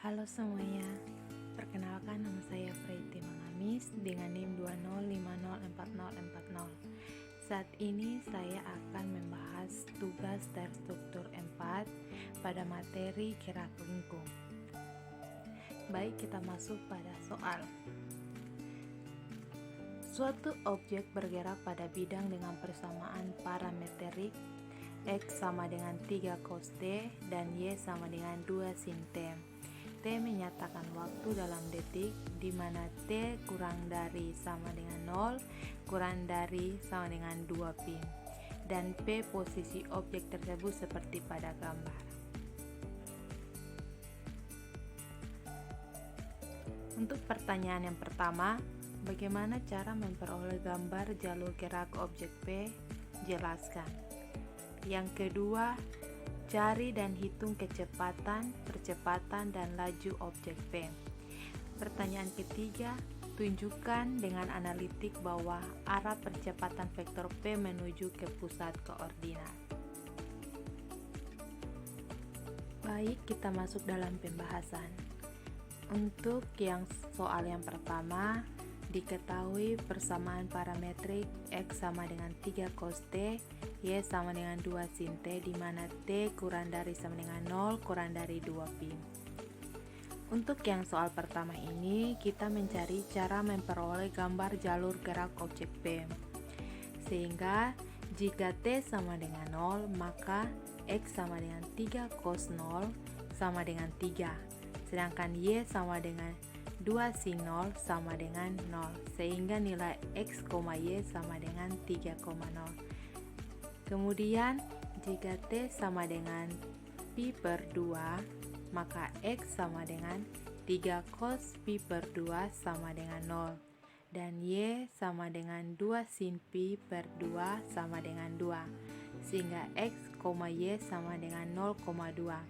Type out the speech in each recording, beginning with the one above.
Halo semuanya, perkenalkan nama saya Freity Mangamis dengan NIM 20504040. Saat ini saya akan membahas tugas terstruktur 4 pada materi gerak lingkung. Baik, kita masuk pada soal. Suatu objek bergerak pada bidang dengan persamaan parametrik X sama dengan 3 cos T dan Y sama dengan 2 sin T. T menyatakan waktu dalam detik di mana T kurang dari sama dengan 0, kurang dari sama dengan 2 pi. Dan P posisi objek tersebut seperti pada gambar. Untuk pertanyaan yang pertama, bagaimana cara memperoleh gambar jalur gerak objek P? Jelaskan. Yang kedua, cari dan hitung kecepatan, percepatan, dan laju objek P. Pertanyaan ketiga, tunjukkan dengan analitik bahwa arah percepatan vektor P menuju ke pusat koordinat. Baik, kita masuk dalam pembahasan. Untuk yang soal yang pertama, diketahui persamaan parametrik X sama dengan 3 cos T, Y sama dengan 2 sin T, di mana T kurang dari sama dengan 0, kurang dari 2 pi. Untuk yang soal pertama ini, kita mencari cara memperoleh gambar jalur gerak objek P. Sehingga, jika T sama dengan 0, maka X sama dengan 3 cos 0 sama dengan 3. Sedangkan Y sama dengan 2 sin 0 sama dengan 0. Sehingga nilai X, Y sama dengan 3,0. Kemudian, jika T sama dengan pi per 2, maka X sama dengan 3 cos pi per 2 sama dengan 0. Dan Y sama dengan 2 sin pi per 2 sama dengan 2. Sehingga X, Y sama dengan 0,2.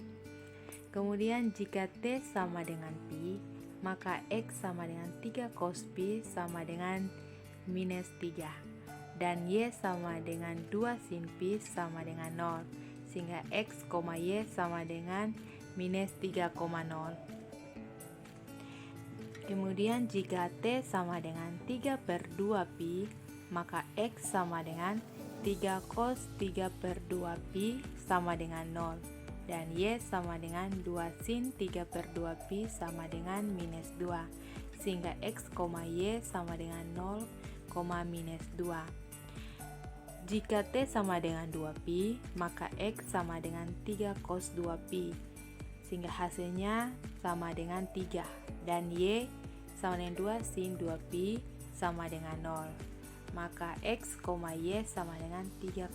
Kemudian, jika T sama dengan pi, maka X sama dengan 3 cos pi sama dengan minus 3. Dan Y sama dengan 2 sin pi sama dengan 0, sehingga X, Y sama dengan minus 3,0. Kemudian jika T sama dengan 3 per 2 pi, maka X sama dengan 3 cos 3 per 2 pi sama dengan 0. Dan Y sama dengan 2 sin 3 per 2 pi sama dengan minus 2, sehingga X, Y sama dengan 0, minus 2. Jika T sama dengan 2 pi, maka X sama dengan 3 cos 2 pi, sehingga hasilnya sama dengan 3. Dan Y sama dengan 2 sin 2 pi sama dengan 0. Maka X, Y sama dengan 3,0.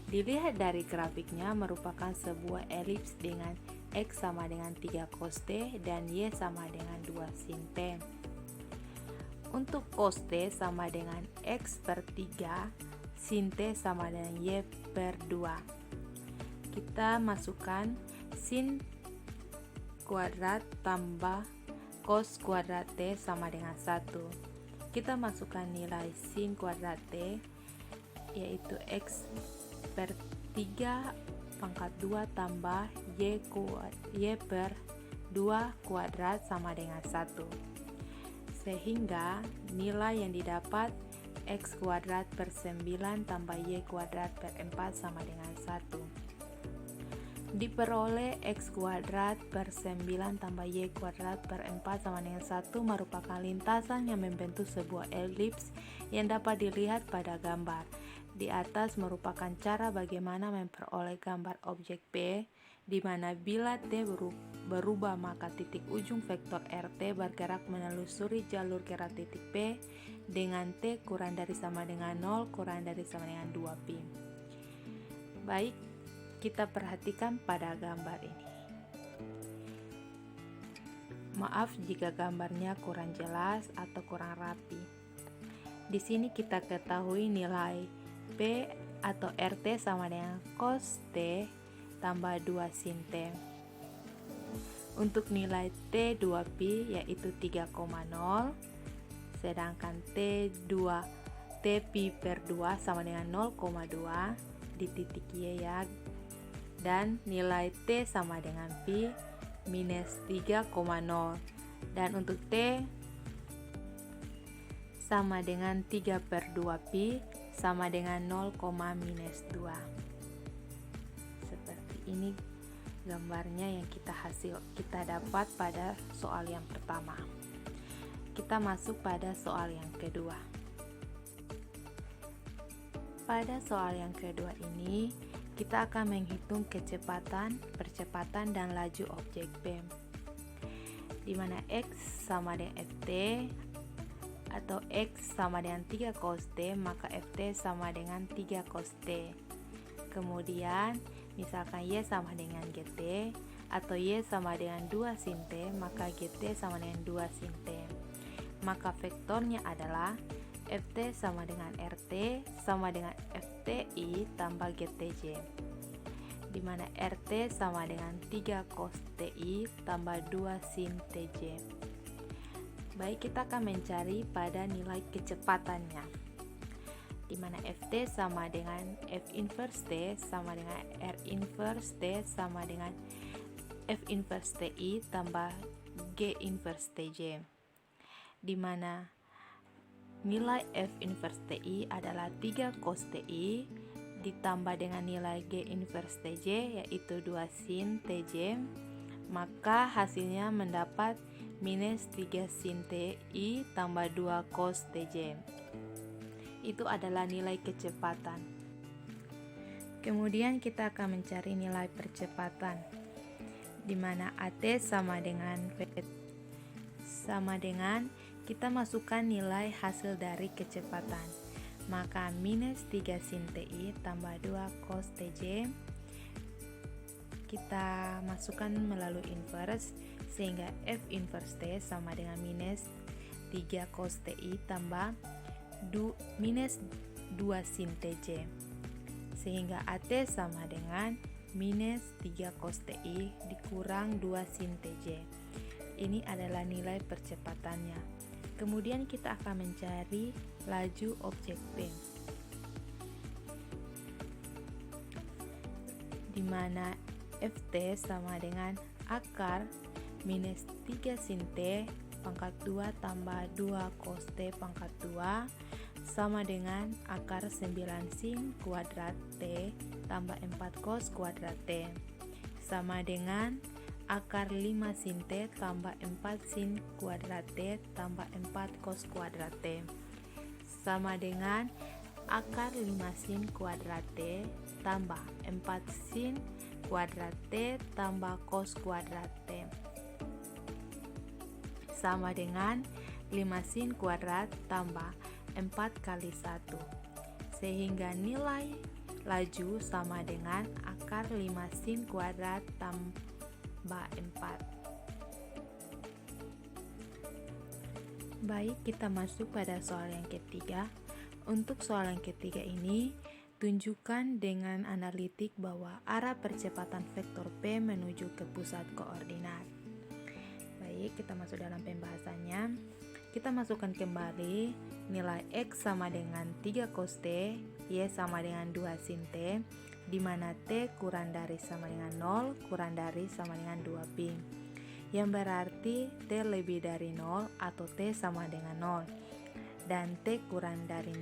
Dilihat dari grafiknya merupakan sebuah elips dengan X sama dengan 3 cos T dan Y sama dengan 2 sin T. Untuk cos T sama dengan X per 3, sin T sama dengan Y per 2. Kita masukkan sin kuadrat tambah cos kuadrat T sama dengan 1. Kita masukkan nilai sin kuadrat T, yaitu X per 3 pangkat 2 tambah Y per 2 kuadrat sama dengan 1. Sehingga nilai yang didapat X kuadrat per 9 tambah Y kuadrat per 4 sama dengan 1. Diperoleh X kuadrat per 9 tambah Y kuadrat per 4 sama dengan 1 merupakan lintasan yang membentuk sebuah elips yang dapat dilihat pada gambar. Di atas merupakan cara bagaimana memperoleh gambar objek P, di mana bila T berubah maka titik ujung vektor RT bergerak menelusuri jalur gerak titik P dengan T kurang dari sama dengan 0, kurang dari sama dengan 2 pi. Baik, kita perhatikan pada gambar ini. Maaf jika gambarnya kurang jelas atau kurang rapi. Di sini kita ketahui nilai P atau RT sama dengan cos T tambah 2 sin T. Untuk nilai T 2 pi yaitu 3,0, sedangkan T pi per 2 sama dengan 0,2 di titik Y ya. Dan nilai T sama dengan pi minus 3,0. Dan untuk T sama dengan 3/2pi sama dengan 0, minus 2. Seperti ini gambarnya yang kita dapat pada soal yang pertama. Kita masuk pada soal yang kedua. Pada soal yang kedua ini, kita akan menghitung kecepatan, percepatan, dan laju objek PEM. Di mana X sama dengan Ft atau X sama dengan 3 cos T, maka Ft sama dengan 3 cos T. Kemudian, misalkan Y sama dengan Gt atau Y sama dengan 2 sin T, maka Gt sama dengan 2 sin T. Maka vektornya adalah Ft sama dengan RT sama dengan Fti tambah GTJ, di mana RT sama dengan 3 cos Ti tambah 2 sin Tj. Baik, kita akan mencari pada nilai kecepatannya, di mana Ft sama dengan F inverse T sama dengan R inverse T sama dengan F inverse Ti tambah G inverse Tj, di mana nilai F inverse Ti adalah 3 cos Ti ditambah dengan nilai G inverse Tj yaitu 2 sin Tj, maka hasilnya mendapat minus 3 sin Ti tambah 2 cos Tj. Itu adalah nilai kecepatan. Kemudian kita akan mencari nilai percepatan, di mana At sama dengan kita masukkan nilai hasil dari kecepatan, maka minus 3 sin Ti tambah 2 cos Tj kita masukkan melalui inverse, sehingga F inverse T sama dengan minus 3 cos Ti tambah minus 2 sin Tj, sehingga At sama dengan minus 3 cos Ti dikurang 2 sin Tj. Ini adalah nilai percepatannya. Kemudian kita akan mencari laju objek PEM, di mana Ft sama dengan akar minus 3 sin T pangkat 2 tambah 2 cos T pangkat 2 sama dengan akar 9 sin kuadrat T tambah 4 cos kuadrat T sama dengan akar 5 sin T tambah 4 sin kuadrat T tambah 4 cos kuadrat T sama dengan akar 5 sin kuadrat T tambah 4 sin kuadrat T tambah cos kuadrat T sama dengan 5 sin kuadrat tambah 4 kali 1, sehingga nilai laju sama dengan akar 5 sin kuadrat tambah 4. Baik, kita masuk pada soal yang ketiga. Untuk soal yang ketiga ini, tunjukkan dengan analitik bahwa arah percepatan vektor P menuju ke pusat koordinat. Baik, kita masuk dalam pembahasannya. Kita masukkan kembali nilai X sama dengan 3 cos T, Y sama dengan 2 sin T, di mana T kurang dari sama dengan 0, kurang dari sama dengan 2pi, yang berarti T lebih dari 0 atau T sama dengan 0, dan T kurang dari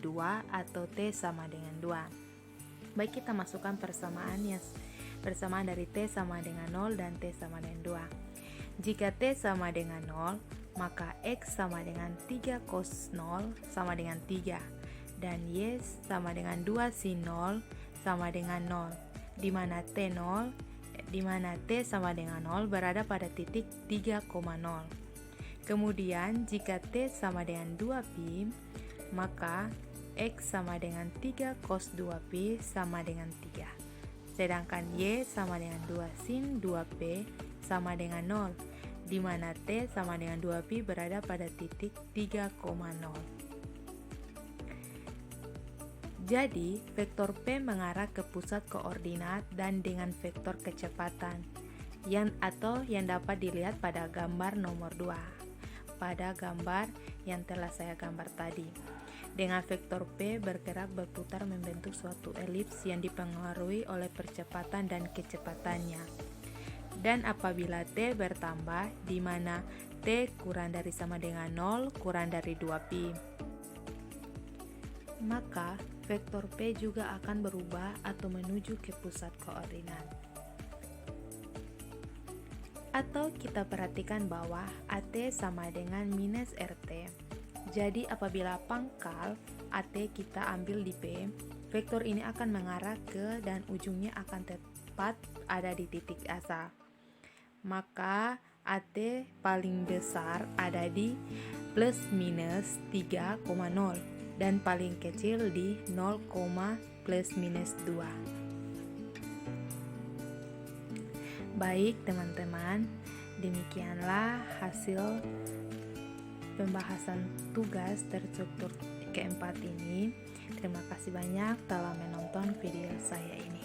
2 atau T sama dengan 2. Baik, kita masukkan persamaan dari T sama dengan 0 dan T sama dengan 2. Jika T sama dengan 0, maka X sama dengan 3 cos 0 sama dengan 3, dan Y sama dengan 2 sin 0 sama dengan 0, di mana T sama dengan 0 berada pada titik 3,0. Kemudian jika T sama dengan 2pi, maka X sama dengan 3 cos 2pi sama dengan 3, sedangkan Y sama dengan 2 sin 2p sama dengan 0, di mana T sama dengan 2pi berada pada titik 3,0. Jadi, vektor P mengarah ke pusat koordinat dan dengan vektor kecepatan yang dapat dilihat pada gambar nomor 2, pada gambar yang telah saya gambar tadi. Dengan vektor P bergerak berputar membentuk suatu elips yang dipengaruhi oleh percepatan dan kecepatannya. Dan apabila T bertambah, di mana T kurang dari sama dengan 0 kurang dari 2pi, maka vektor P juga akan berubah atau menuju ke pusat koordinat. Atau kita perhatikan bahwa AT sama dengan minus RT. Jadi apabila pangkal AT kita ambil di P, vektor ini akan mengarah ke dan ujungnya akan tepat ada di titik asal. Maka AT paling besar ada di plus minus 3,0 dan paling kecil di 0, plus minus 2. Baik teman-teman, demikianlah hasil pembahasan tugas terstruktur keempat ini. Terima kasih banyak telah menonton video saya ini.